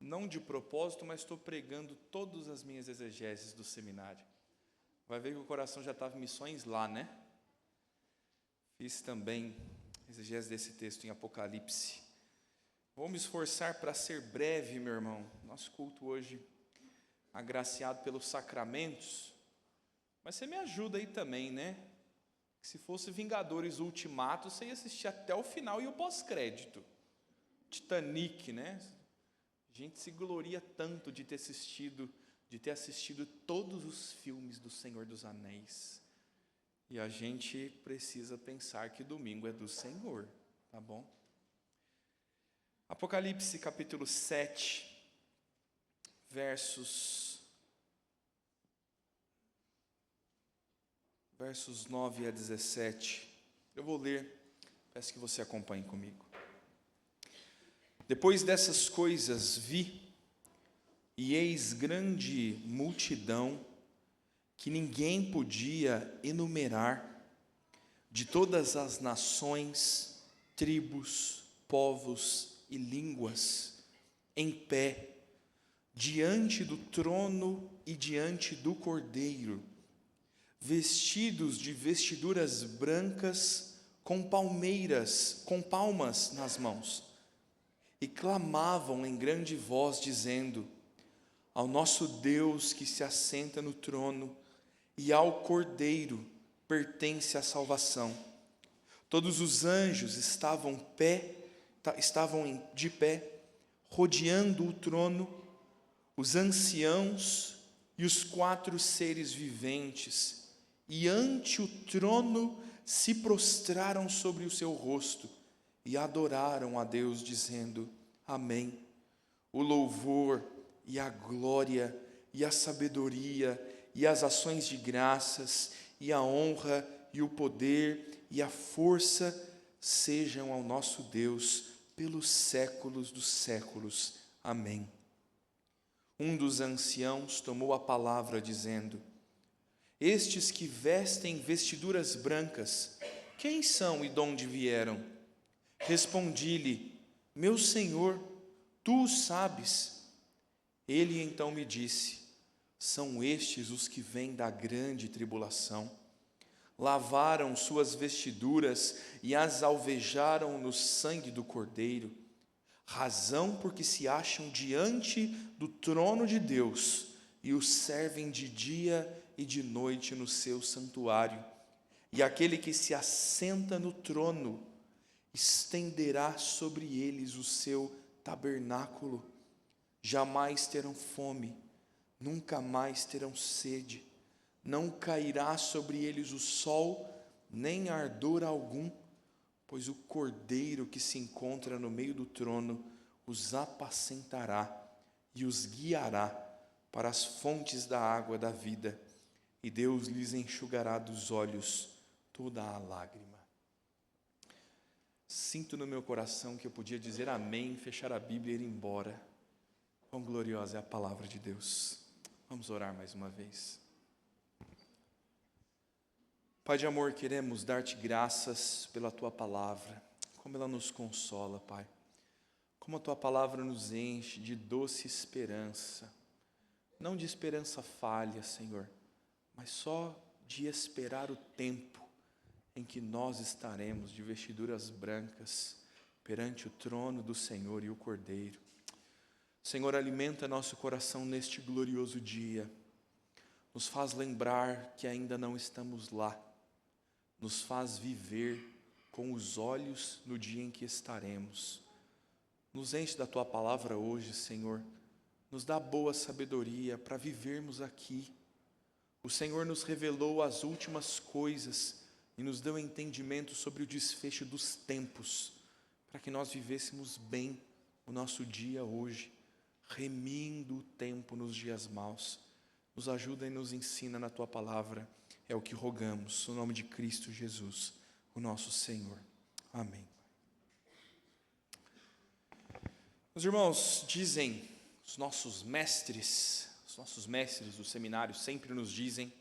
não de propósito, mas estou pregando todas as minhas exegeses do seminário. Vai ver que o coração já estava em missões lá, né? Fiz também exegese desse texto em Apocalipse. Vou me esforçar para ser breve, meu irmão. Nosso culto hoje, agraciado pelos sacramentos. Mas você me ajuda aí também, né? Se fosse Vingadores Ultimato, você ia assistir até o final e o pós-crédito. Titanic, né? A gente se gloria tanto de ter assistido todos os filmes do Senhor dos Anéis. E a gente precisa pensar que domingo é do Senhor, tá bom? Apocalipse capítulo 7, versos 9 a 17. Eu vou ler, peço que você acompanhe comigo. Depois dessas coisas vi, e eis grande multidão, que ninguém podia enumerar, de todas as nações, tribos, povos e línguas, em pé, diante do trono e diante do Cordeiro, vestidos de vestiduras brancas, com palmas nas mãos, e clamavam em grande voz, dizendo: ao nosso Deus que se assenta no trono e ao Cordeiro pertence a salvação. Todos os anjos estavam de pé, rodeando o trono, os anciãos e os 4 seres viventes, e ante o trono se prostraram sobre o seu rosto e adoraram a Deus, dizendo: amém. O louvor e a glória e a sabedoria e as ações de graças e a honra e o poder e a força sejam ao nosso Deus pelos séculos dos séculos. Amém. Um dos anciãos tomou a palavra, dizendo: estes que vestem vestiduras brancas, quem são e de onde vieram? Respondi-lhe: meu Senhor, tu o sabes. Ele então me disse: são estes os que vêm da grande tribulação. Lavaram suas vestiduras e as alvejaram no sangue do Cordeiro, razão porque se acham diante do trono de Deus e o servem de dia e de noite no seu santuário. E aquele que se assenta no trono estenderá sobre eles o seu tabernáculo. Jamais terão fome, nunca mais terão sede. Não cairá sobre eles o sol, nem ardor algum, pois o Cordeiro que se encontra no meio do trono os apacentará e os guiará para as fontes da água da vida, e Deus lhes enxugará dos olhos toda a lágrima. Sinto no meu coração que eu podia dizer amém, fechar a Bíblia e ir embora. Quão gloriosa é a palavra de Deus. Vamos orar mais uma vez. Pai de amor, queremos dar-te graças pela tua palavra, como ela nos consola, Pai. Como a tua palavra nos enche de doce esperança, não de esperança falha, Senhor, mas só de esperar o tempo em que nós estaremos de vestiduras brancas perante o trono do Senhor e o Cordeiro. Senhor, alimenta nosso coração neste glorioso dia, nos faz lembrar que ainda não estamos lá, nos faz viver com os olhos no dia em que estaremos. Nos enche da tua palavra hoje, Senhor, nos dá boa sabedoria para vivermos aqui. O Senhor nos revelou as últimas coisas e nos deu entendimento sobre o desfecho dos tempos, para que nós vivêssemos bem o nosso dia hoje, remindo o tempo nos dias maus. Nos ajuda e nos ensina na tua palavra, é o que rogamos, no nome de Cristo Jesus, o nosso Senhor. Amém. Os irmãos, dizem os nossos mestres do seminário sempre nos dizem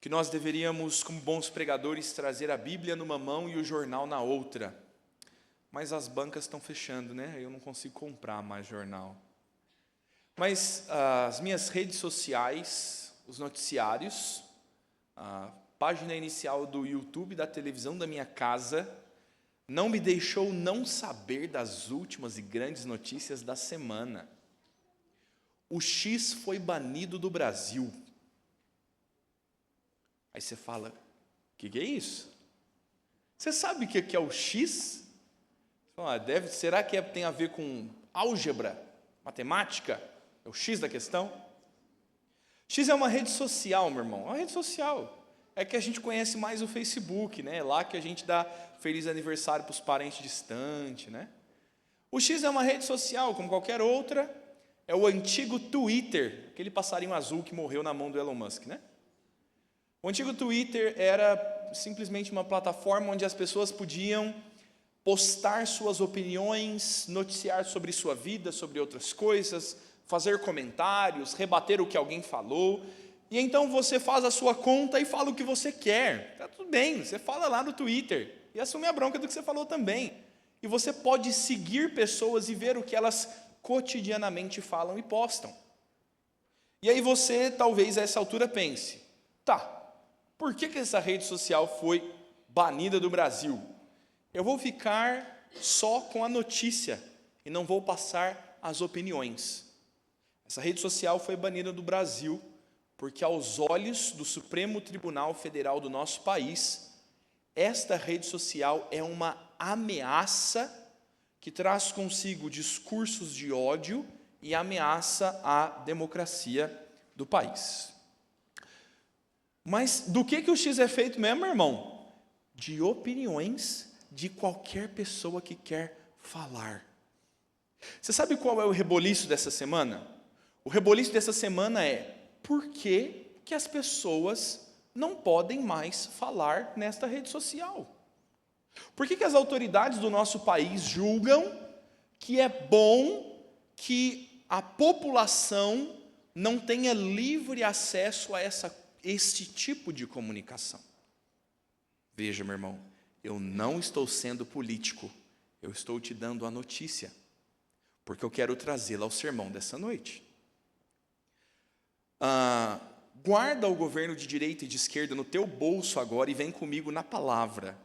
que nós deveríamos, como bons pregadores, trazer a Bíblia numa mão e o jornal na outra. Mas as bancas estão fechando, né? Eu não consigo comprar mais jornal. Mas as minhas redes sociais, os noticiários, a página inicial do YouTube, da televisão da minha casa, não me deixou não saber das últimas e grandes notícias da semana. O X foi banido do Brasil. Aí você fala, o que é isso? Você sabe o que é o X? Será que tem a ver com álgebra, matemática? É o X da questão? X é uma rede social, meu irmão. É uma rede social. É que a gente conhece mais o Facebook, né? É lá que a gente dá feliz aniversário para os parentes distantes, né? O X é uma rede social, como qualquer outra. É o antigo Twitter, aquele passarinho azul que morreu na mão do Elon Musk, né? O antigo Twitter era simplesmente uma plataforma onde as pessoas podiam postar suas opiniões, noticiar sobre sua vida, sobre outras coisas, fazer comentários, rebater o que alguém falou. E então você faz a sua conta e fala o que você quer. Está tudo bem, você fala lá no Twitter e assume a bronca do que você falou também. E você pode seguir pessoas e ver o que elas cotidianamente falam e postam. E aí você, talvez a essa altura, pense, tá, por que essa rede social foi banida do Brasil? Eu vou ficar só com a notícia e não vou passar as opiniões. Essa rede social foi banida do Brasil porque, aos olhos do Supremo Tribunal Federal do nosso país, esta rede social é uma ameaça que traz consigo discursos de ódio e ameaça a democracia do país. Mas do que o X é feito mesmo, meu irmão? De opiniões de qualquer pessoa que quer falar. Você sabe qual é o reboliço dessa semana? O reboliço dessa semana é: por que as pessoas não podem mais falar nesta rede social? Por que as autoridades do nosso país julgam que é bom que a população não tenha livre acesso a este tipo de comunicação? Veja, meu irmão, eu não estou sendo político, eu estou te dando a notícia, porque eu quero trazê-la ao sermão dessa noite. Guarda o governo de direita e de esquerda no teu bolso agora e vem comigo na palavra.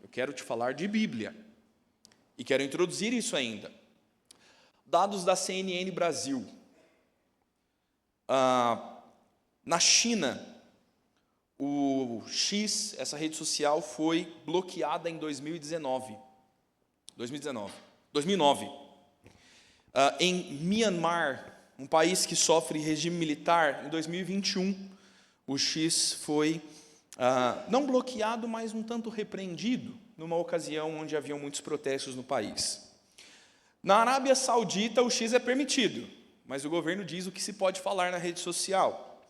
Eu quero te falar de Bíblia e quero introduzir isso ainda. Dados da CNN Brasil. Na China, o X, essa rede social, foi bloqueada em 2009. Em Myanmar, um país que sofre regime militar, em 2021, o X foi não bloqueado, mas um tanto repreendido, numa ocasião onde haviam muitos protestos no país. Na Arábia Saudita, o X é permitido, mas o governo diz o que se pode falar na rede social.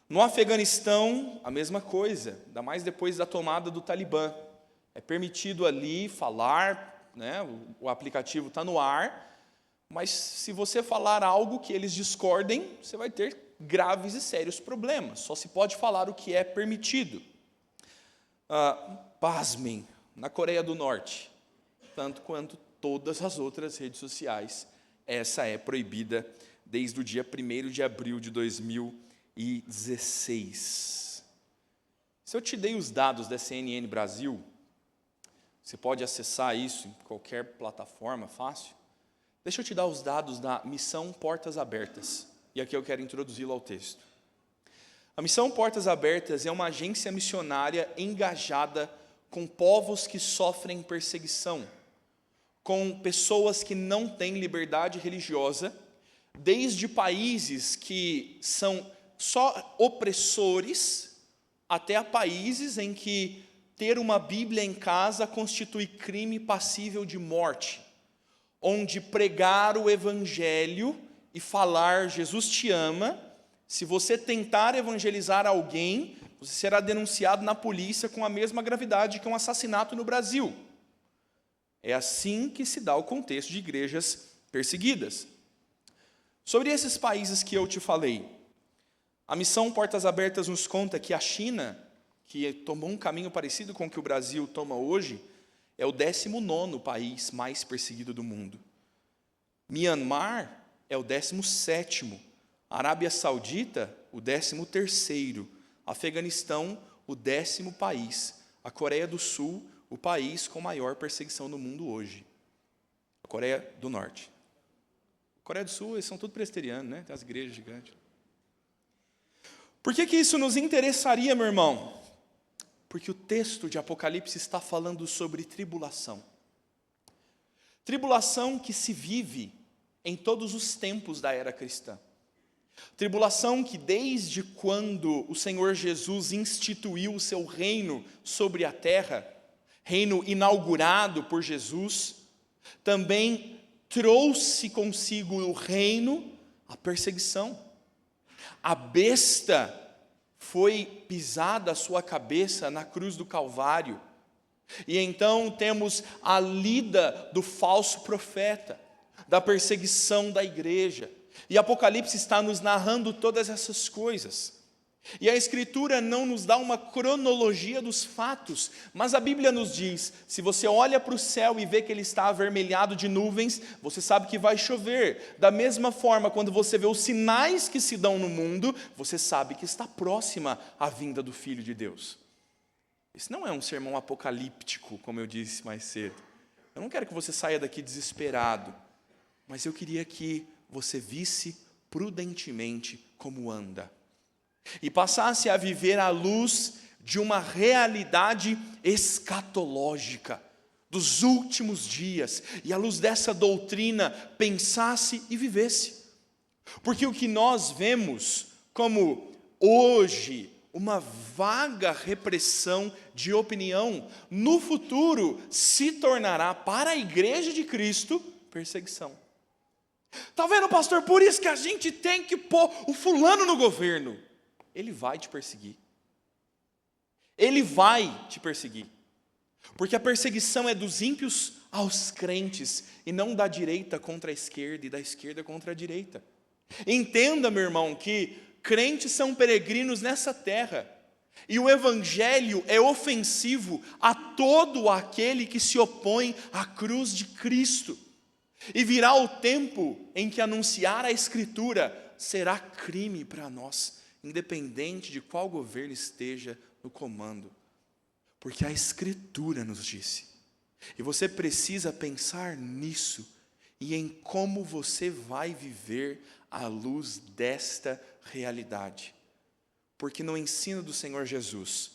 No Afeganistão, a mesma coisa, ainda mais depois da tomada do Talibã. É permitido ali falar, né, o aplicativo está no ar, mas se você falar algo que eles discordem, você vai ter graves e sérios problemas. Só se pode falar o que é permitido. Pasmem, na Coreia do Norte, tanto quanto todas as outras redes sociais, essa é proibida desde o dia 1º de abril de 2016. Se eu te dei os dados da CNN Brasil, você pode acessar isso em qualquer plataforma fácil. Deixa eu te dar os dados da Missão Portas Abertas, e aqui eu quero introduzi-lo ao texto. A Missão Portas Abertas é uma agência missionária engajada com povos que sofrem perseguição, com pessoas que não têm liberdade religiosa, desde países que são só opressores, até a países em que ter uma Bíblia em casa constitui crime passível de morte, onde pregar o Evangelho e falar Jesus te ama, se você tentar evangelizar alguém, você será denunciado na polícia com a mesma gravidade que um assassinato no Brasil. É assim que se dá o contexto de igrejas perseguidas. Sobre esses países que eu te falei, a Missão Portas Abertas nos conta que a China, que tomou um caminho parecido com o que o Brasil toma hoje, é o 19º país mais perseguido do mundo. Myanmar é o 17º, Arábia Saudita, o 13º, Afeganistão, o 10º país, a Coreia do Sul, o país com maior perseguição no mundo hoje, a Coreia do Norte. A Coreia do Sul, eles são tudo presbiterianos, né? Tem as igrejas gigantes. Por que isso nos interessaria, meu irmão? Porque o texto de Apocalipse está falando sobre tribulação. Tribulação que se vive em todos os tempos da era cristã. Tribulação que desde quando o Senhor Jesus instituiu o seu reino sobre a terra, reino inaugurado por Jesus, também trouxe consigo o reino, a perseguição. A besta foi pisada a sua cabeça na cruz do Calvário. E então temos a lida do falso profeta, da perseguição da igreja. E Apocalipse está nos narrando todas essas coisas. E a Escritura não nos dá uma cronologia dos fatos, mas a Bíblia nos diz, se você olha para o céu e vê que ele está avermelhado de nuvens, você sabe que vai chover. Da mesma forma, quando você vê os sinais que se dão no mundo, você sabe que está próxima a vinda do Filho de Deus. Isso não é um sermão apocalíptico, como eu disse mais cedo. Eu não quero que você saia daqui desesperado, mas eu queria que você visse prudentemente como anda. E passasse a viver à luz de uma realidade escatológica, dos últimos dias, e à luz dessa doutrina, pensasse e vivesse. Porque o que nós vemos como hoje uma vaga repressão de opinião, no futuro se tornará para a igreja de Cristo perseguição. Está vendo, pastor? Por isso que a gente tem que pôr o fulano no governo. Ele vai te perseguir. Ele vai te perseguir. Porque a perseguição é dos ímpios aos crentes, e não da direita contra a esquerda, e da esquerda contra a direita. Entenda, meu irmão, que crentes são peregrinos nessa terra, e o evangelho é ofensivo a todo aquele que se opõe à cruz de Cristo. E virá o tempo em que anunciar a Escritura será crime para nós, independente de qual governo esteja no comando, porque a Escritura nos disse, e você precisa pensar nisso, e em como você vai viver à luz desta realidade, porque no ensino do Senhor Jesus,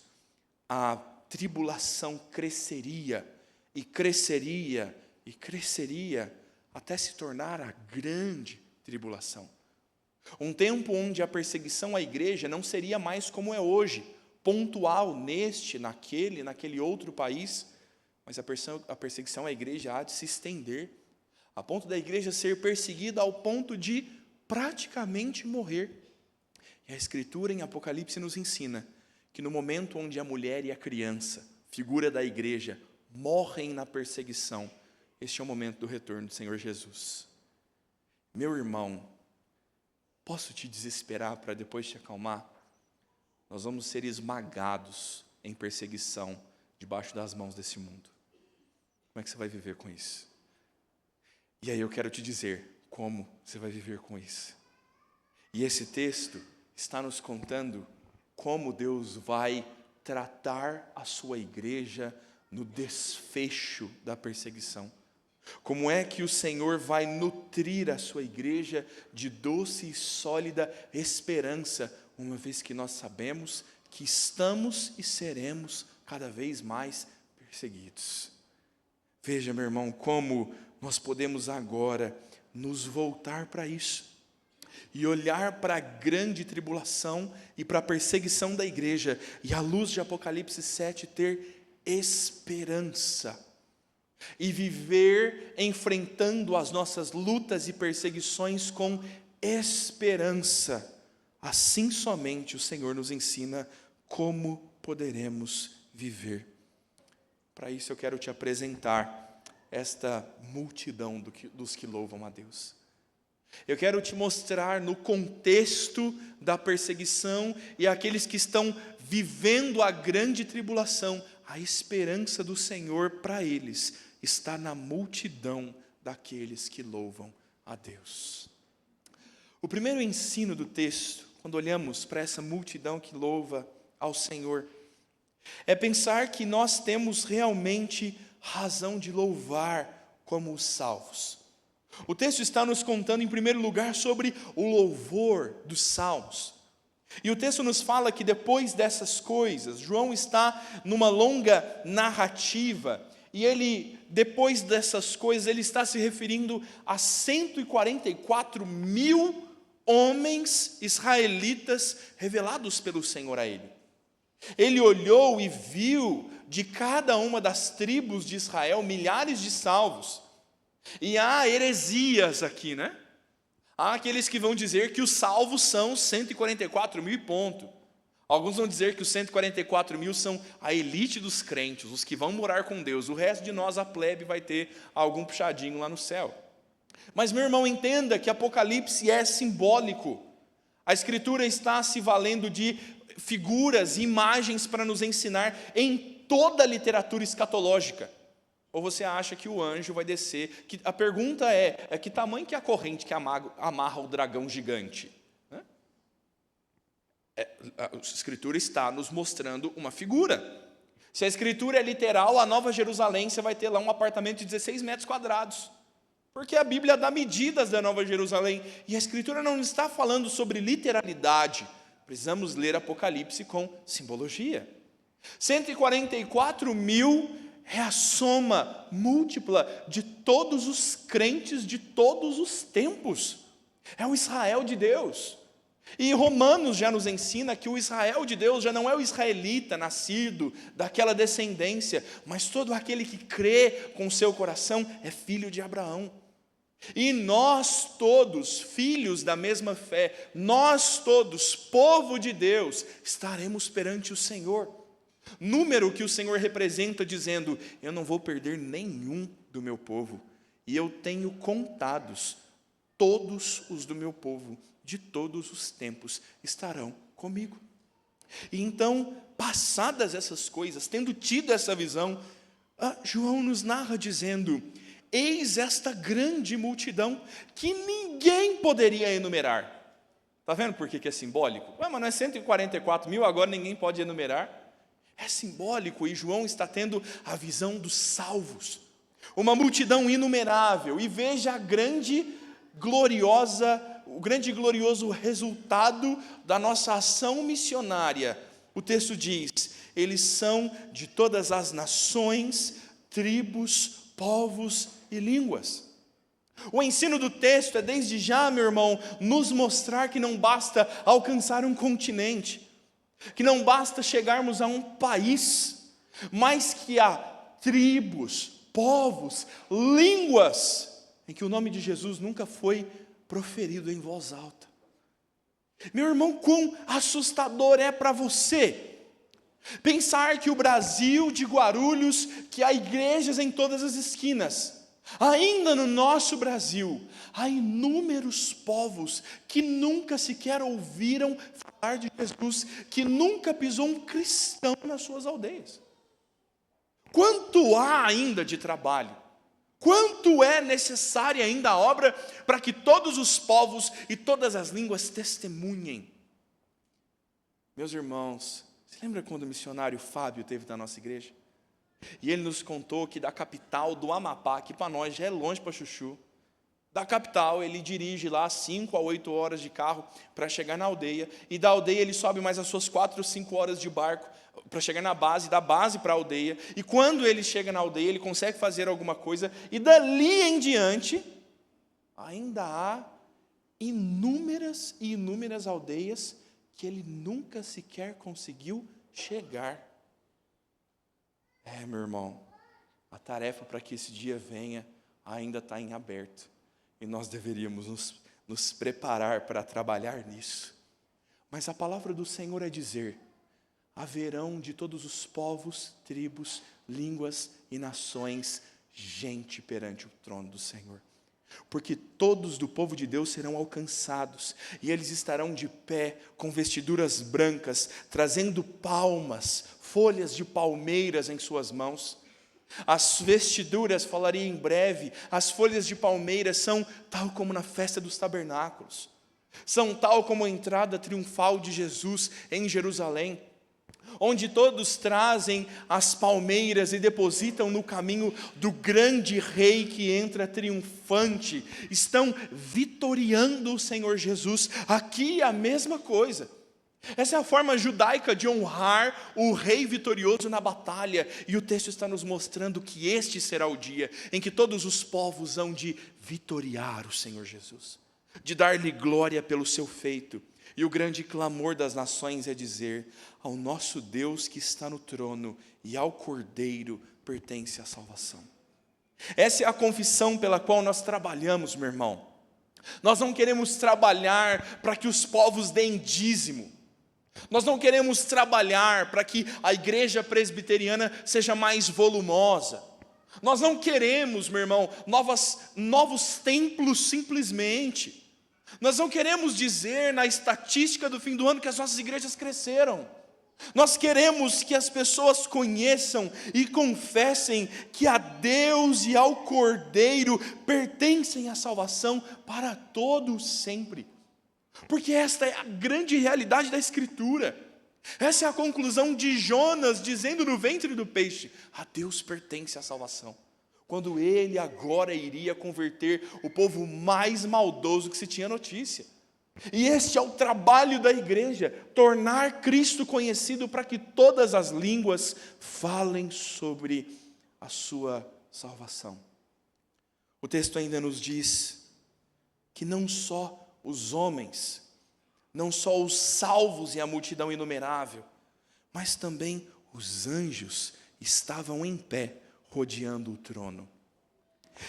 a tribulação cresceria, e cresceria, e cresceria, até se tornar a grande tribulação. Um tempo onde a perseguição à igreja não seria mais como é hoje, pontual neste, naquele outro país, mas a perseguição à igreja há de se estender, a ponto da igreja ser perseguida ao ponto de praticamente morrer. E a Escritura em Apocalipse nos ensina que no momento onde a mulher e a criança, figura da igreja, morrem na perseguição, este é o momento do retorno do Senhor Jesus. Meu irmão, posso te desesperar para depois te acalmar? Nós vamos ser esmagados em perseguição debaixo das mãos desse mundo. Como é que você vai viver com isso? E aí eu quero te dizer como você vai viver com isso. E esse texto está nos contando como Deus vai tratar a sua igreja no desfecho da perseguição. Como é que o Senhor vai nutrir a sua igreja de doce e sólida esperança, uma vez que nós sabemos que estamos e seremos cada vez mais perseguidos. Veja, meu irmão, como nós podemos agora nos voltar para isso e olhar para a grande tribulação e para a perseguição da igreja, e à luz de Apocalipse 7 ter esperança. E viver enfrentando as nossas lutas e perseguições com esperança. Assim somente o Senhor nos ensina como poderemos viver. Para isso eu quero te apresentar esta multidão dos que louvam a Deus. Eu quero te mostrar no contexto da perseguição e aqueles que estão vivendo a grande tribulação, a esperança do Senhor para eles está na multidão daqueles que louvam a Deus. O primeiro ensino do texto, quando olhamos para essa multidão que louva ao Senhor, é pensar que nós temos realmente razão de louvar como os salvos. O texto está nos contando, em primeiro lugar, sobre o louvor dos salmos. E o texto nos fala que depois dessas coisas, João está numa longa narrativa, e ele, depois dessas coisas, ele está se referindo a 144 mil homens israelitas revelados pelo Senhor a ele. Ele olhou e viu de cada uma das tribos de Israel milhares de salvos. E há heresias aqui, né? Há aqueles que vão dizer que os salvos são 144 mil e ponto. Alguns vão dizer que os 144 mil são a elite dos crentes, os que vão morar com Deus. O resto de nós, a plebe, vai ter algum puxadinho lá no céu. Mas, meu irmão, entenda que Apocalipse é simbólico. A Escritura está se valendo de figuras e imagens para nos ensinar em toda a literatura escatológica. Ou você acha que o anjo vai descer? A pergunta é que tamanho que é a corrente que amarra o dragão gigante? A Escritura está nos mostrando uma figura. Se a Escritura é literal, a Nova Jerusalém, você vai ter lá um apartamento de 16 metros quadrados. Porque a Bíblia dá medidas da Nova Jerusalém. E a Escritura não está falando sobre literalidade. Precisamos ler Apocalipse com simbologia. 144 mil é a soma múltipla de todos os crentes de todos os tempos. É o Israel de Deus. E Romanos já nos ensina que o Israel de Deus já não é o israelita nascido daquela descendência, mas todo aquele que crê com o seu coração é filho de Abraão. E nós todos, filhos da mesma fé, nós todos, povo de Deus, estaremos perante o Senhor. Número que o Senhor representa dizendo, eu não vou perder nenhum do meu povo, e eu tenho contados, todos os do meu povo, de todos os tempos, estarão comigo. E então, passadas essas coisas, tendo tido essa visão, João nos narra dizendo, eis esta grande multidão, que ninguém poderia enumerar. Está vendo por que é simbólico? Mas não é 144 mil, agora ninguém pode enumerar. É simbólico, e João está tendo a visão dos salvos, uma multidão inumerável, e veja o grande e glorioso resultado da nossa ação missionária. O texto diz, eles são de todas as nações, tribos, povos e línguas. O ensino do texto é desde já, meu irmão, nos mostrar que não basta alcançar um continente, que não basta chegarmos a um país, mas que há tribos, povos, línguas, em que o nome de Jesus nunca foi proferido em voz alta. Meu irmão, quão assustador é para você pensar que o Brasil de Guarulhos, que há igrejas em todas as esquinas, ainda no nosso Brasil, há inúmeros povos que nunca sequer ouviram falar de Jesus, que nunca pisou um cristão nas suas aldeias. Quanto há ainda de trabalho? Quanto é necessária ainda a obra para que todos os povos e todas as línguas testemunhem? Meus irmãos, você lembra quando o missionário Fábio esteve na nossa igreja? E ele nos contou que da capital do Amapá, que para nós já é longe para Chuchu, da capital ele dirige lá 5 a 8 horas de carro para chegar na aldeia, e da aldeia ele sobe mais as suas 4 ou 5 horas de barco para chegar na base, da base para a aldeia, e quando ele chega na aldeia ele consegue fazer alguma coisa, e dali em diante ainda há inúmeras e inúmeras aldeias que ele nunca sequer conseguiu chegar. Meu irmão, a tarefa para que esse dia venha ainda está em aberto, e nós deveríamos nos preparar para trabalhar nisso. Mas a palavra do Senhor é dizer, haverão de todos os povos, tribos, línguas e nações, gente perante o trono do Senhor. Porque todos do povo de Deus serão alcançados, e eles estarão de pé, com vestiduras brancas, trazendo palmas, folhas de palmeiras em suas mãos. As vestiduras, falaria em breve, as folhas de palmeiras são tal como na festa dos tabernáculos. são tal como a entrada triunfal de Jesus em Jerusalém, onde todos trazem as palmeiras e depositam no caminho do grande rei que entra triunfante, estão vitoriando o Senhor Jesus. Aqui é a mesma coisa. Essa é a forma judaica de honrar o rei vitorioso na batalha, e o texto está nos mostrando que este será o dia em que todos os povos hão de vitoriar o Senhor Jesus, de dar-lhe glória pelo seu feito. E o grande clamor das nações é dizer: ao nosso Deus que está no trono e ao Cordeiro pertence a salvação. Essa é a confissão pela qual nós trabalhamos, meu irmão. Nós não queremos trabalhar para que os povos deem dízimo. Nós não queremos trabalhar para que a igreja presbiteriana seja mais volumosa. Nós não queremos, meu irmão, novos templos simplesmente. Nós não queremos dizer na estatística do fim do ano que as nossas igrejas cresceram. Nós queremos que as pessoas conheçam e confessem que a Deus e ao Cordeiro pertencem a salvação para todos sempre. Porque esta é a grande realidade da Escritura. Essa é a conclusão de Jonas dizendo no ventre do peixe: a Deus pertence a salvação. Quando ele agora iria converter o povo mais maldoso que se tinha notícia. E este é o trabalho da igreja, tornar Cristo conhecido para que todas as línguas falem sobre a sua salvação. O texto ainda nos diz que não só os homens, não só os salvos e a multidão inumerável, mas também os anjos estavam em pé, rodeando o trono.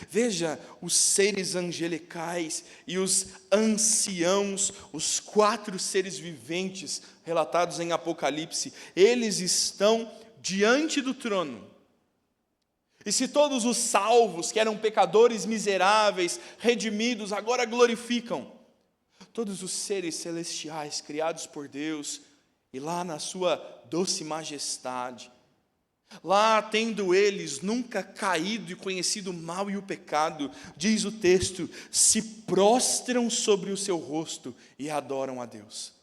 Veja os seres angelicais e os anciãos, os 4 seres viventes relatados em Apocalipse, eles estão diante do trono. E se todos os salvos, que eram pecadores miseráveis, redimidos, agora glorificam, todos os seres celestiais criados por Deus, e lá na sua doce majestade, lá tendo eles nunca caído e conhecido o mal e o pecado, diz o texto, se prostram sobre o seu rosto e adoram a Deus.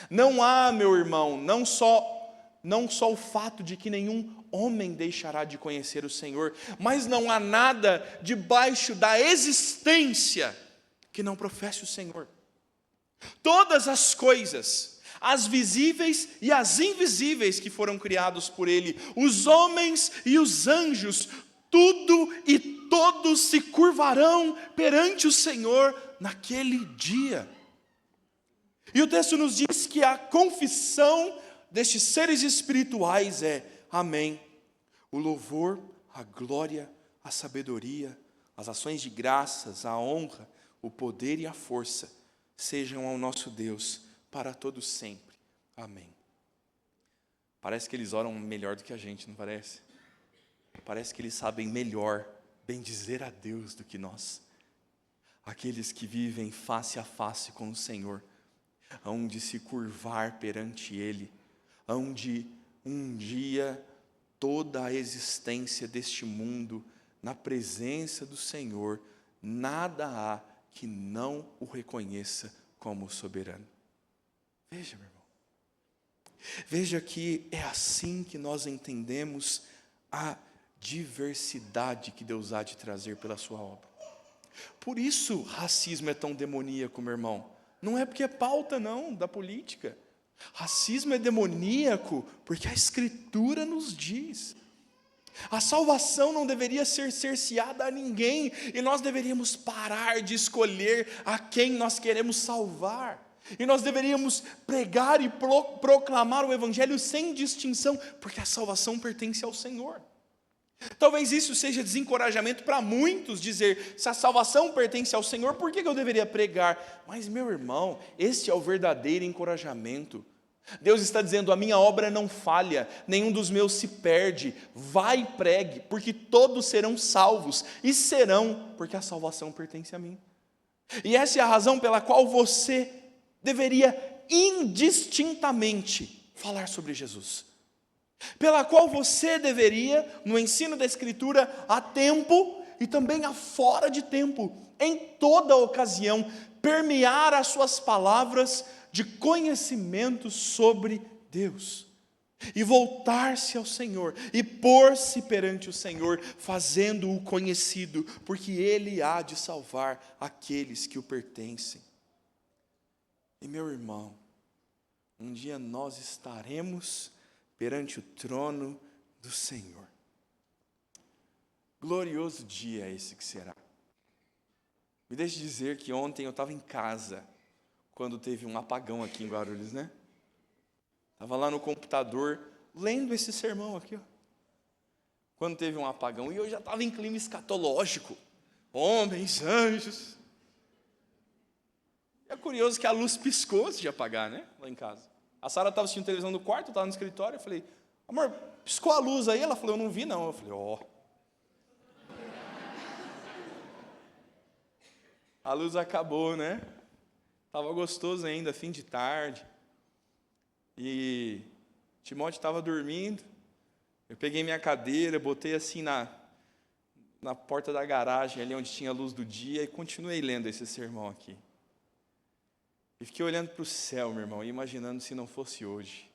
Não há, meu irmão, não só o fato de que nenhum homem deixará de conhecer o Senhor, mas não há nada debaixo da existência que não professe o Senhor. Todas as coisas, as visíveis e as invisíveis que foram criados por Ele, os homens e os anjos, tudo e todos se curvarão perante o Senhor naquele dia. E o texto nos diz que a confissão destes seres espirituais é: amém. O louvor, a glória, a sabedoria, as ações de graças, a honra, o poder e a força sejam ao nosso Deus para todos sempre. Amém. Parece que eles oram melhor do que a gente, não parece? Parece que eles sabem melhor bendizer a Deus do que nós. Aqueles que vivem face a face com o Senhor, hão de se curvar perante Ele, hão de um dia toda a existência deste mundo, na presença do Senhor, nada há que não o reconheça como soberano. Veja, meu irmão, veja que é assim que nós entendemos a diversidade que Deus há de trazer pela sua obra. Por isso racismo é tão demoníaco, meu irmão. Não é porque é pauta não, da política. Racismo é demoníaco porque a Escritura nos diz. A salvação não deveria ser cerceada a ninguém, e nós deveríamos parar de escolher a quem nós queremos salvar. E nós deveríamos pregar e proclamar o Evangelho sem distinção, porque a salvação pertence ao Senhor. Talvez isso seja desencorajamento para muitos, dizer, se a salvação pertence ao Senhor, por que eu deveria pregar? Mas, meu irmão, este é o verdadeiro encorajamento. Deus está dizendo, a minha obra não falha, nenhum dos meus se perde, vai e pregue, porque todos serão salvos, e serão, porque a salvação pertence a mim. E essa é a razão pela qual você deveria indistintamente falar sobre Jesus, pela qual você deveria, no ensino da Escritura, a tempo e também a fora de tempo, em toda ocasião, permear as suas palavras de conhecimento sobre Deus, e voltar-se ao Senhor, e pôr-se perante o Senhor, fazendo-o conhecido, porque Ele há de salvar aqueles que o pertencem. E meu irmão, um dia nós estaremos perante o trono do Senhor. Glorioso dia esse que será. Me deixe dizer que ontem eu estava em casa, quando teve um apagão aqui em Guarulhos, né? Estava lá no computador, lendo esse sermão aqui, ó. Quando teve um apagão, e eu já estava em clima escatológico. Homens, anjos. É curioso que a luz piscou antes de apagar, né? Lá em casa. A Sara estava assistindo televisão no quarto, eu estava no escritório, eu falei, amor, piscou a luz aí? Ela falou, eu não vi não. Eu falei, ó. A luz acabou, né? Estava gostoso ainda, fim de tarde. E Timóteo estava dormindo. Eu peguei minha cadeira, botei assim na porta da garagem, ali onde tinha a luz do dia, e continuei lendo esse sermão aqui. E fiquei olhando para o céu, meu irmão, e imaginando se não fosse hoje,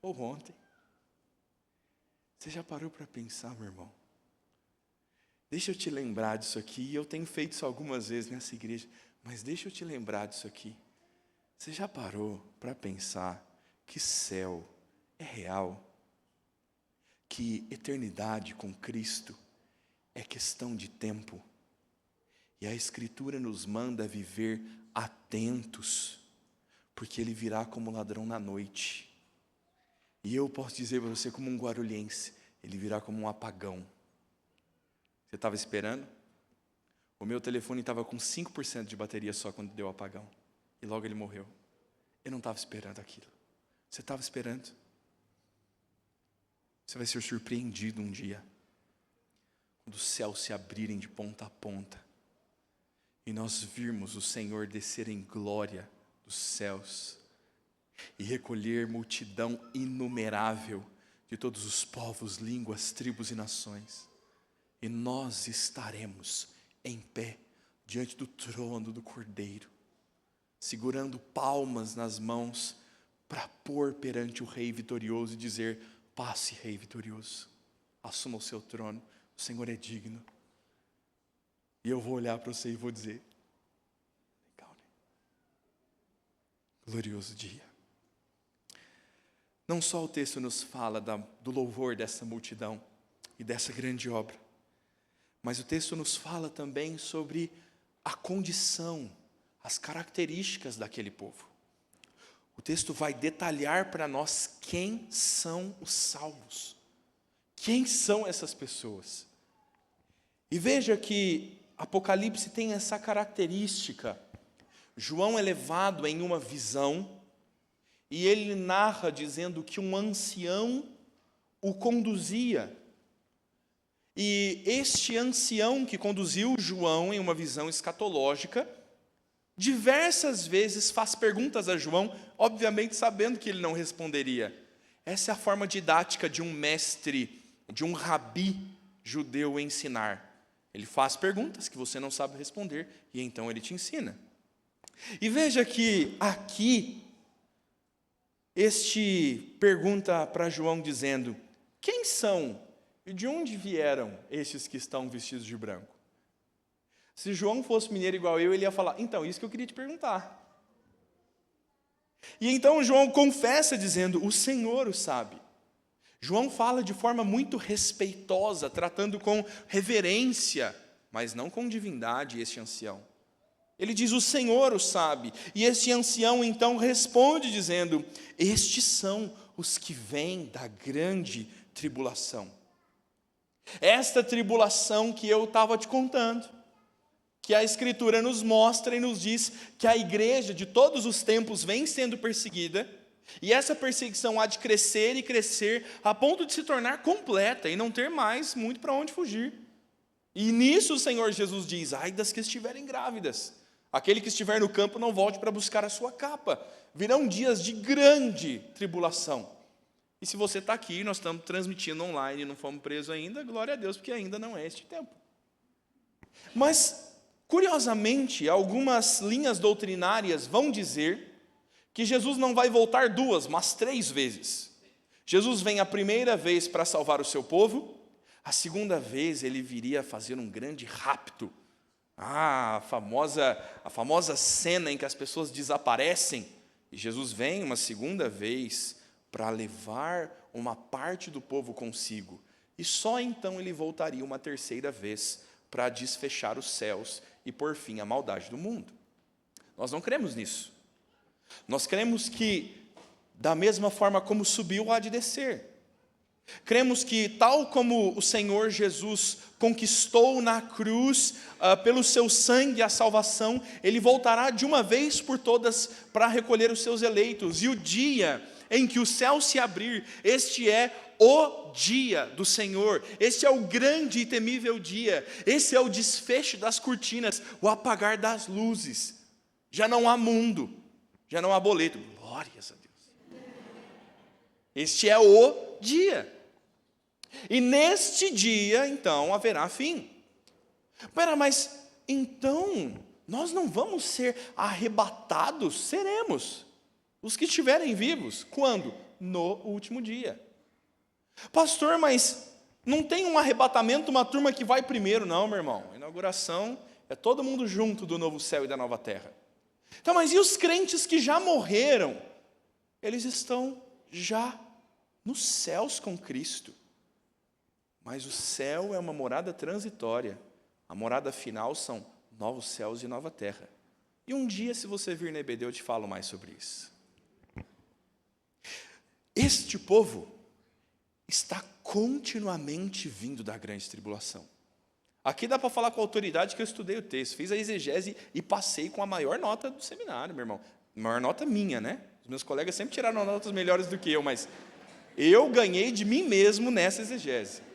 ou ontem. Você já parou para pensar, meu irmão? Deixa eu te lembrar disso aqui, e eu tenho feito isso algumas vezes nessa igreja, mas deixa eu te lembrar disso aqui. Você já parou para pensar que céu é real? Que eternidade com Cristo é questão de tempo? E a Escritura nos manda viver atentos, porque Ele virá como ladrão na noite. E eu posso dizer para você, como um guarulhense, Ele virá como um apagão. Você estava esperando? O meu telefone estava com 5% de bateria só quando deu o apagão. E logo ele morreu. Eu não estava esperando aquilo. Você estava esperando? Você vai ser surpreendido um dia, quando os céus se abrirem de ponta a ponta, e nós virmos o Senhor descer em glória dos céus, e recolher multidão inumerável de todos os povos, línguas, tribos e nações. E nós estaremos em pé diante do trono do Cordeiro, segurando palmas nas mãos para pôr perante o Rei vitorioso e dizer, passe, Rei vitorioso, assuma o seu trono, o Senhor é digno. E eu vou olhar para você e vou dizer, legal, né? Glorioso dia. Não só o texto nos fala do louvor dessa multidão e dessa grande obra, mas o texto nos fala também sobre a condição, as características daquele povo. O texto vai detalhar para nós quem são os salvos. Quem são essas pessoas? E veja que Apocalipse tem essa característica. João é levado em uma visão e ele narra dizendo que um ancião o conduzia. E este ancião que conduziu João em uma visão escatológica, diversas vezes faz perguntas a João, obviamente sabendo que ele não responderia. Essa é a forma didática de um mestre, de um rabi judeu ensinar. Ele faz perguntas que você não sabe responder, e então ele te ensina. E veja que aqui, este pergunta para João dizendo, quem são e de onde vieram estes que estão vestidos de branco? Se João fosse mineiro igual eu, ele ia falar, então, isso que eu queria te perguntar. E então João confessa dizendo, o Senhor o sabe. João fala de forma muito respeitosa, tratando com reverência, mas não com divindade este ancião. Ele diz, o Senhor o sabe. E este ancião então responde dizendo, estes são os que vêm da grande tribulação. Esta tribulação que eu estava te contando, que a Escritura nos mostra e nos diz que a igreja de todos os tempos vem sendo perseguida, e essa perseguição há de crescer e crescer, a ponto de se tornar completa e não ter mais muito para onde fugir. E nisso o Senhor Jesus diz, ai das que estiverem grávidas, aquele que estiver no campo não volte para buscar a sua capa, virão dias de grande tribulação. E se você está aqui, nós estamos transmitindo online, não fomos presos ainda, glória a Deus, porque ainda não é este tempo. Mas Curiosamente, algumas linhas doutrinárias vão dizer que Jesus não vai voltar 2, mas 3 vezes. Jesus vem a primeira vez para salvar o seu povo, a segunda vez ele viria a fazer um grande rapto. A famosa cena em que as pessoas desaparecem, e Jesus vem uma segunda vez para levar uma parte do povo consigo. E só então ele voltaria uma terceira vez para desfechar os céus e pôr fim à maldade do mundo. Nós não cremos nisso. Nós cremos que, da mesma forma como subiu, há de descer. Cremos que, tal como o Senhor Jesus conquistou na cruz, pelo seu sangue, a salvação, Ele voltará de uma vez por todas para recolher os seus eleitos. E o dia em que o céu se abrir, este é o dia do Senhor, este é o grande e temível dia, esse é o desfecho das cortinas, o apagar das luzes. Já não há mundo, já não há boleto. Glórias a Deus. Este é o dia. E neste dia, então, haverá fim. Pera, mas então nós não vamos ser arrebatados? Seremos. Os que estiverem vivos. Quando? No último dia. Pastor, mas não tem um arrebatamento, uma turma que vai primeiro? Não, meu irmão. A inauguração é todo mundo junto do novo céu e da nova terra. Então, mas e os crentes que já morreram? Eles estão já nos céus com Cristo. Mas o céu é uma morada transitória. A morada final são novos céus e nova terra. E um dia, se você vir na EBD, eu te falo mais sobre isso. Este povo está continuamente vindo da grande tribulação. Aqui dá para falar com a autoridade que eu estudei o texto, fiz a exegese e passei com a maior nota do seminário, meu irmão. Maior nota minha, né? Os meus colegas sempre tiraram notas melhores do que eu, mas eu ganhei de mim mesmo nessa exegese.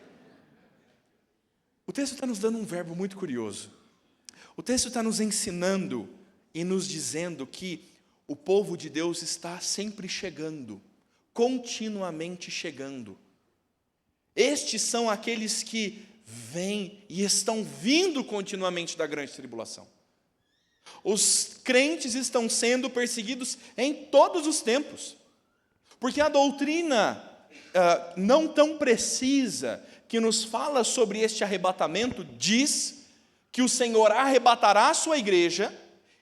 O texto está nos dando um verbo muito curioso. O texto está nos ensinando e nos dizendo que o povo de Deus está sempre chegando, continuamente chegando. Estes são aqueles que vêm e estão vindo continuamente da grande tribulação. Os crentes estão sendo perseguidos em todos os tempos, porque a doutrina não tão precisa que nos fala sobre este arrebatamento diz que o Senhor arrebatará a sua igreja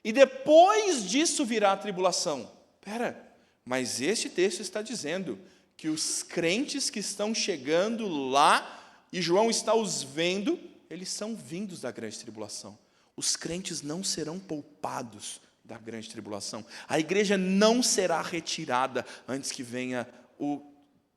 e depois disso virá a tribulação. Espera, mas este texto está dizendo que os crentes que estão chegando lá, e João está os vendo, eles são vindos da grande tribulação. Os crentes não serão poupados da grande tribulação. A igreja não será retirada antes que venha o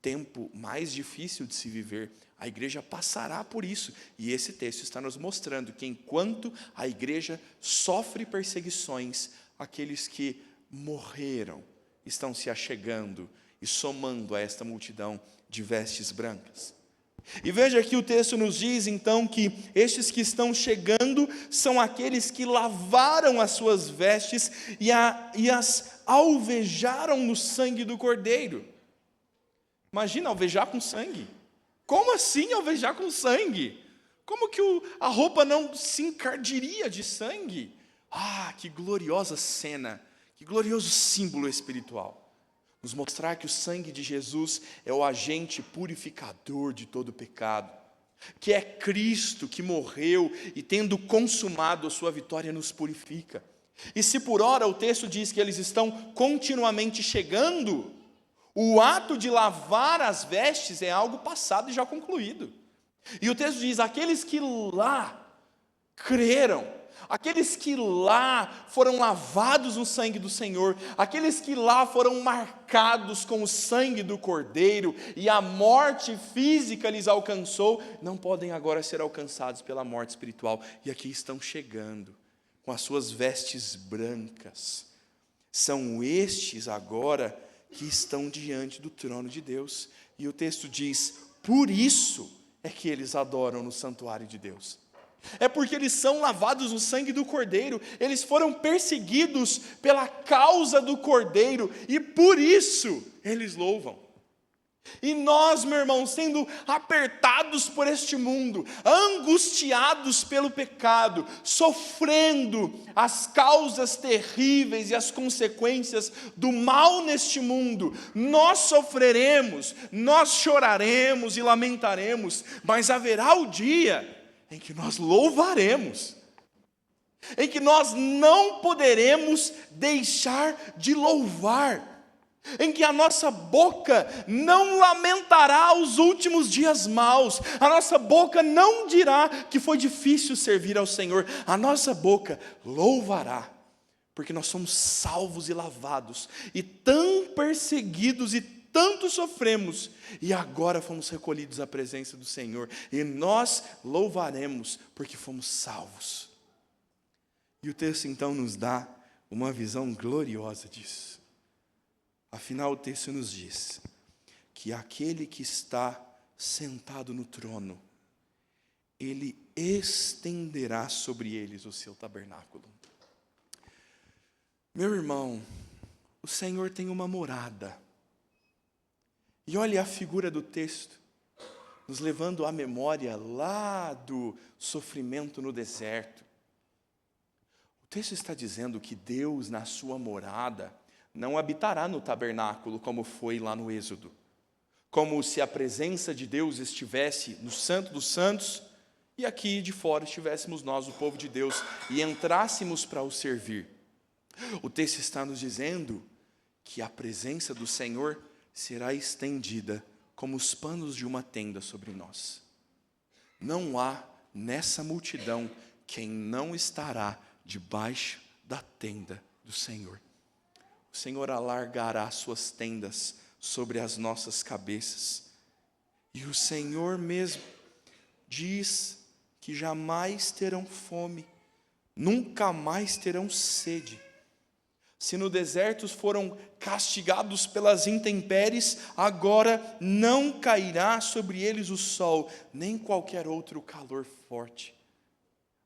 tempo mais difícil de se viver. A igreja passará por isso. E esse texto está nos mostrando que enquanto a igreja sofre perseguições, aqueles que morreram estão se achegando e somando a esta multidão de vestes brancas. E veja que o texto nos diz então que estes que estão chegando são aqueles que lavaram as suas vestes e as alvejaram no sangue do Cordeiro. Imagina alvejar com sangue. Como assim alvejar com sangue? Como que a roupa não se encardiria de sangue? Ah, que gloriosa cena, que glorioso símbolo espiritual. Nos mostrar que o sangue de Jesus é o agente purificador de todo pecado, que é Cristo que morreu e tendo consumado a sua vitória nos purifica. E se por ora o texto diz que eles estão continuamente chegando, o ato de lavar as vestes é algo passado e já concluído. E o texto diz, aqueles que lá creram, aqueles que lá foram lavados no sangue do Senhor, aqueles que lá foram marcados com o sangue do Cordeiro, e a morte física lhes alcançou, não podem agora ser alcançados pela morte espiritual. E aqui estão chegando, com as suas vestes brancas. São estes agora que estão diante do trono de Deus. E o texto diz, por isso é que eles adoram no santuário de Deus. É porque eles são lavados no sangue do Cordeiro, eles foram perseguidos pela causa do Cordeiro, e por isso eles louvam. E nós, meu irmão, sendo apertados por este mundo, angustiados pelo pecado, sofrendo as causas terríveis e as consequências do mal neste mundo, nós sofreremos, nós choraremos e lamentaremos, mas haverá o dia em que nós louvaremos, em que nós não poderemos deixar de louvar, em que a nossa boca não lamentará os últimos dias maus, a nossa boca não dirá que foi difícil servir ao Senhor, a nossa boca louvará, porque nós somos salvos e lavados, e tão perseguidos e tanto sofremos, e agora fomos recolhidos à presença do Senhor, e nós louvaremos, porque fomos salvos. E o texto então nos dá uma visão gloriosa disso. Afinal, o texto nos diz que aquele que está sentado no trono, ele estenderá sobre eles o seu tabernáculo. Meu irmão, o Senhor tem uma morada. E olha a figura do texto, nos levando à memória lá do sofrimento no deserto. O texto está dizendo que Deus, na sua morada, não habitará no tabernáculo como foi lá no Êxodo, como se a presença de Deus estivesse no Santo dos Santos e aqui de fora estivéssemos nós, o povo de Deus, e entrássemos para o servir. O texto está nos dizendo que a presença do Senhor será estendida como os panos de uma tenda sobre nós. Não há nessa multidão quem não estará debaixo da tenda do Senhor. O Senhor alargará suas tendas sobre as nossas cabeças. E o Senhor mesmo diz que jamais terão fome, nunca mais terão sede. Se no deserto foram castigados pelas intempéries, agora não cairá sobre eles o sol, nem qualquer outro calor forte.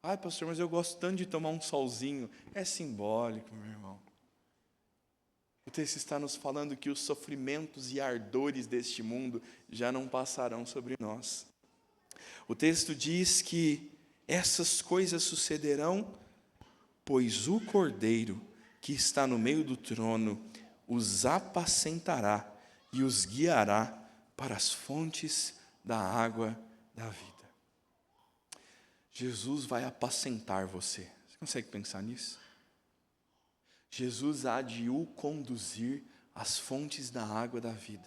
Ai, pastor, mas eu gosto tanto de tomar um solzinho. É simbólico, meu irmão. O texto está nos falando que os sofrimentos e ardores deste mundo já não passarão sobre nós. O texto diz que essas coisas sucederão, pois o Cordeiro que está no meio do trono os apacentará e os guiará para as fontes da água da vida. Jesus vai apacentar você. Você consegue pensar nisso? Jesus há de o conduzir às fontes da água da vida.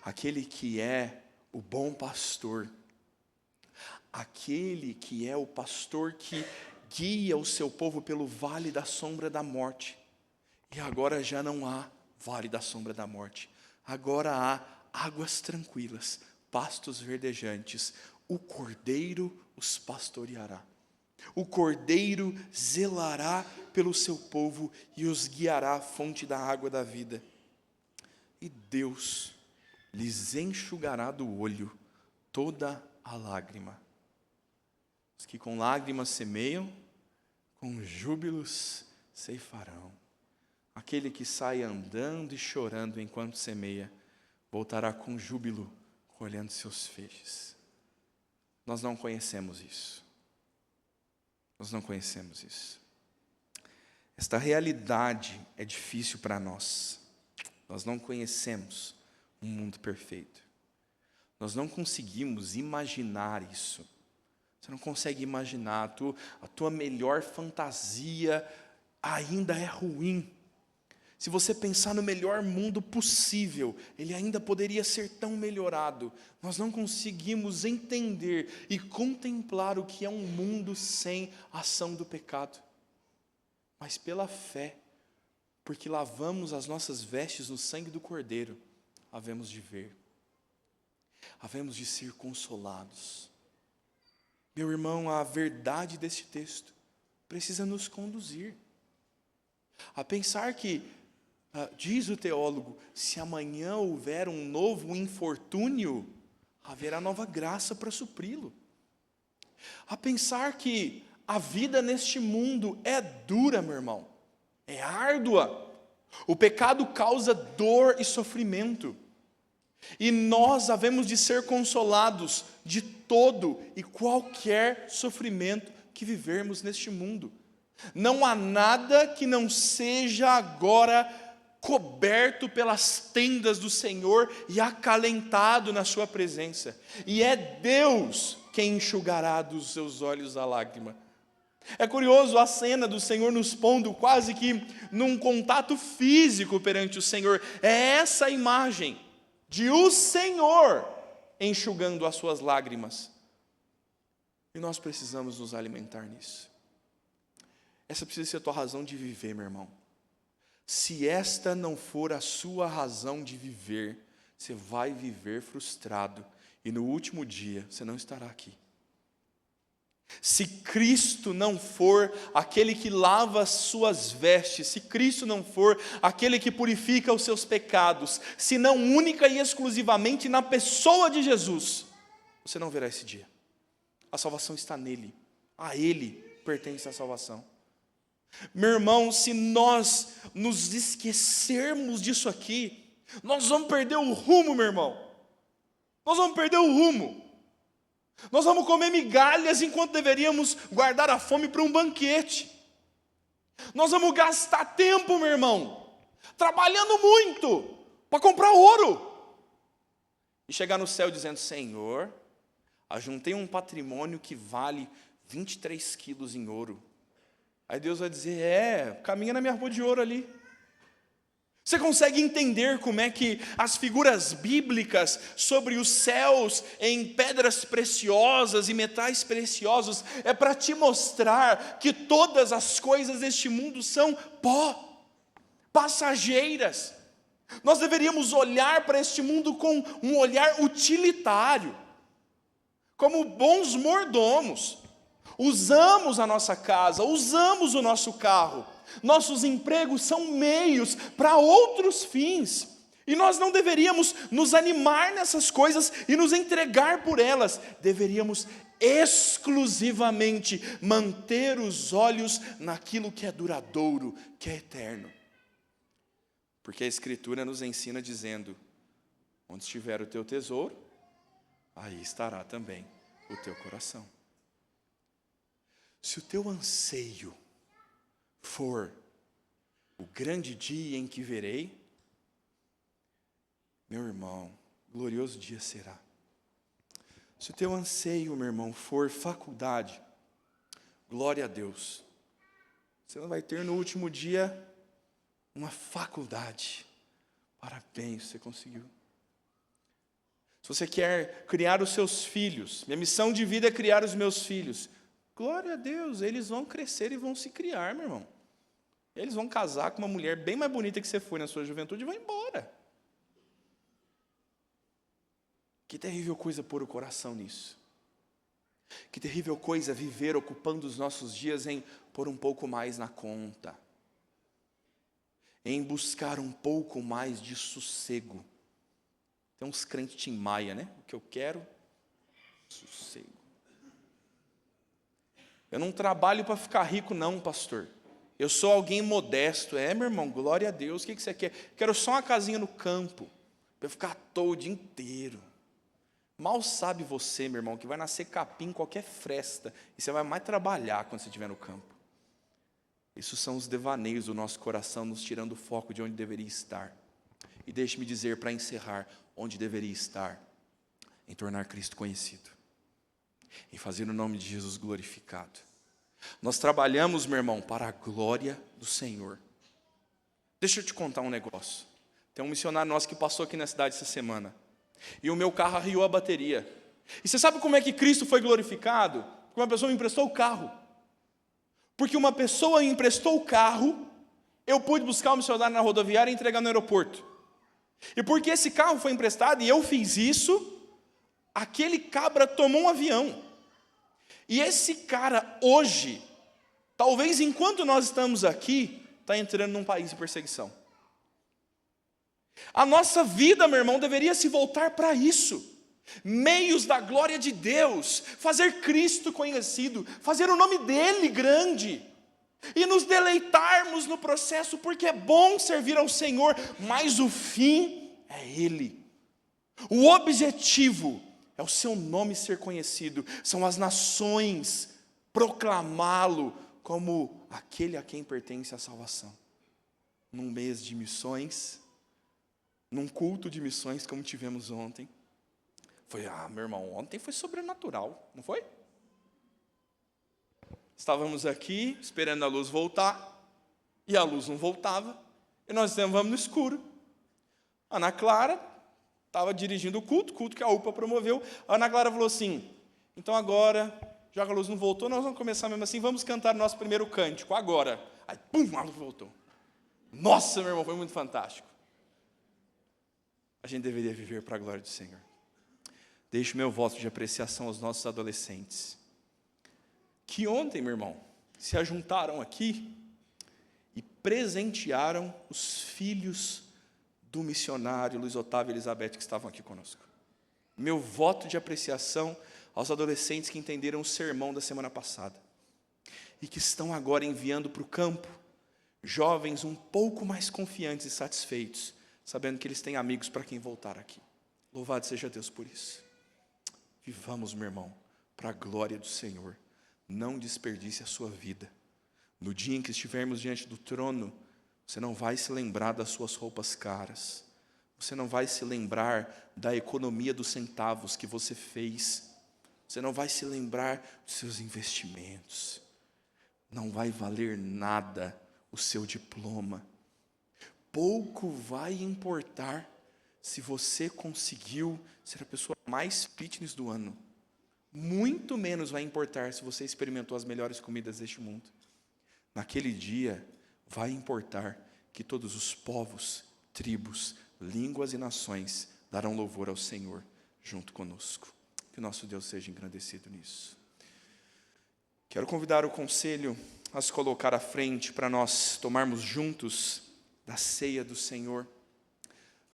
Aquele que é o bom pastor, aquele que é o pastor que guia o seu povo pelo vale da sombra da morte. E agora já não há vale da sombra da morte. Agora há águas tranquilas, pastos verdejantes. O Cordeiro os pastoreará. O Cordeiro zelará pelo seu povo e os guiará à fonte da água da vida. E Deus lhes enxugará do olho toda a lágrima. Os que com lágrimas semeiam, com júbilos ceifarão. Aquele que sai andando e chorando enquanto semeia, voltará com júbilo, colhendo seus feixes. Nós não conhecemos isso. Nós não conhecemos isso. Esta realidade é difícil para nós. Nós não conhecemos um mundo perfeito. Nós não conseguimos imaginar isso. Você não consegue imaginar, a tua melhor fantasia ainda é ruim. Se você pensar no melhor mundo possível, ele ainda poderia ser tão melhorado. Nós não conseguimos entender e contemplar o que é um mundo sem ação do pecado. Mas pela fé, porque lavamos as nossas vestes no sangue do Cordeiro, havemos de ver, havemos de ser consolados. Meu irmão, a verdade deste texto precisa nos conduzir a pensar que, diz o teólogo, se amanhã houver um novo infortúnio, haverá nova graça para supri-lo. A pensar que a vida neste mundo é dura, meu irmão, é árdua. O pecado causa dor e sofrimento. E nós havemos de ser consolados de todo e qualquer sofrimento que vivermos neste mundo. Não há nada que não seja agora coberto pelas tendas do Senhor e acalentado na sua presença. E é Deus quem enxugará dos seus olhos a lágrima. É curioso a cena do Senhor nos pondo quase que num contato físico perante o Senhor. É essa a imagem de o Senhor enxugando as suas lágrimas. E nós precisamos nos alimentar nisso. Essa precisa ser a tua razão de viver, meu irmão. Se esta não for a sua razão de viver, você vai viver frustrado. E no último dia, você não estará aqui. Se Cristo não for aquele que lava as suas vestes, se Cristo não for aquele que purifica os seus pecados, se não única e exclusivamente na pessoa de Jesus, você não verá esse dia. A salvação está nele, a Ele pertence a salvação. Meu irmão, se nós nos esquecermos disso aqui, nós vamos perder o rumo, meu irmão. Nós vamos perder o rumo. Nós vamos comer migalhas enquanto deveríamos guardar a fome para um banquete. Nós vamos gastar tempo, meu irmão, trabalhando muito para comprar ouro. E chegar no céu dizendo: Senhor, ajuntei um patrimônio que vale 23 quilos em ouro. Aí Deus vai dizer: caminha na minha rua de ouro ali. Você consegue entender como é que as figuras bíblicas sobre os céus em pedras preciosas e metais preciosos é para te mostrar que todas as coisas deste mundo são pó, passageiras. Nós deveríamos olhar para este mundo com um olhar utilitário, como bons mordomos. Usamos a nossa casa, usamos o nosso carro. Nossos empregos são meios para outros fins. E nós não deveríamos nos animar nessas coisas e nos entregar por elas. Deveríamos exclusivamente manter os olhos naquilo que é duradouro, que é eterno. Porque a Escritura nos ensina dizendo: onde estiver o teu tesouro, aí estará também o teu coração. Se o teu anseio for o grande dia em que verei, meu irmão, glorioso dia será. Se o teu anseio, meu irmão, for faculdade, glória a Deus, você vai ter no último dia uma faculdade. Parabéns, você conseguiu. Se você quer criar os seus filhos, minha missão de vida é criar os meus filhos. Glória a Deus, eles vão crescer e vão se criar, meu irmão. Eles vão casar com uma mulher bem mais bonita que você foi na sua juventude e vão embora. Que terrível coisa pôr o coração nisso. Que terrível coisa viver ocupando os nossos dias em pôr um pouco mais na conta. Em buscar um pouco mais de sossego. Tem uns crentes Tim Maia, né? O que eu quero, sossego. Eu não trabalho para ficar rico não, pastor. Eu sou alguém modesto. Meu irmão, glória a Deus. O que você quer? Quero só uma casinha no campo, para eu ficar à toa o dia inteiro. Mal sabe você, meu irmão, que vai nascer capim em qualquer fresta, e você vai mais trabalhar quando você estiver no campo. Isso são os devaneios do nosso coração, nos tirando o foco de onde deveria estar. E deixe-me dizer, para encerrar, onde deveria estar: em tornar Cristo conhecido, em fazer o nome de Jesus glorificado. Nós trabalhamos, meu irmão, para a glória do Senhor. Deixa eu te contar um negócio. Tem um missionário nosso que passou aqui na cidade essa semana, e o meu carro arriou a bateria. E você sabe como é que Cristo foi glorificado? Porque uma pessoa me emprestou o carro. Porque uma pessoa me emprestou o carro, eu pude buscar o missionário na rodoviária e entregar no aeroporto. E porque esse carro foi emprestado e eu fiz isso, aquele cabra tomou um avião. E esse cara hoje, talvez enquanto nós estamos aqui, está entrando num país de perseguição. A nossa vida, meu irmão, deveria se voltar para isso. Meios da glória de Deus, fazer Cristo conhecido, fazer o nome dEle grande. E nos deleitarmos no processo, porque é bom servir ao Senhor, mas o fim é Ele. O objetivo é o seu nome ser conhecido, são as nações proclamá-lo como aquele a quem pertence a salvação. Num mês de missões, num culto de missões como tivemos ontem, meu irmão, ontem foi sobrenatural, não foi? Estávamos aqui esperando a luz voltar, e a luz não voltava, e nós estávamos no escuro. Ana Clara estava dirigindo o culto que a UPA promoveu. A Ana Clara falou assim: então agora, já que a luz não voltou, nós vamos começar mesmo assim, vamos cantar nosso primeiro cântico, agora. Aí, pum, a luz voltou. Nossa, meu irmão, foi muito fantástico. A gente deveria viver para a glória do Senhor. Deixo meu voto de apreciação aos nossos adolescentes, que ontem, meu irmão, se ajuntaram aqui e presentearam os filhos do missionário Luiz Otávio e Elizabeth que estavam aqui conosco. Meu voto de apreciação aos adolescentes que entenderam o sermão da semana passada e que estão agora enviando para o campo jovens um pouco mais confiantes e satisfeitos, sabendo que eles têm amigos para quem voltar aqui. Louvado seja Deus por isso. Vivamos, meu irmão, para a glória do Senhor. Não desperdice a sua vida. No dia em que estivermos diante do trono, você não vai se lembrar das suas roupas caras. Você não vai se lembrar da economia dos centavos que você fez. Você não vai se lembrar dos seus investimentos. Não vai valer nada o seu diploma. Pouco vai importar se você conseguiu ser a pessoa mais fitness do ano. Muito menos vai importar se você experimentou as melhores comidas deste mundo. Naquele dia, vai importar que todos os povos, tribos, línguas e nações darão louvor ao Senhor junto conosco. Que o nosso Deus seja engrandecido nisso. Quero convidar o conselho a se colocar à frente para nós tomarmos juntos da ceia do Senhor.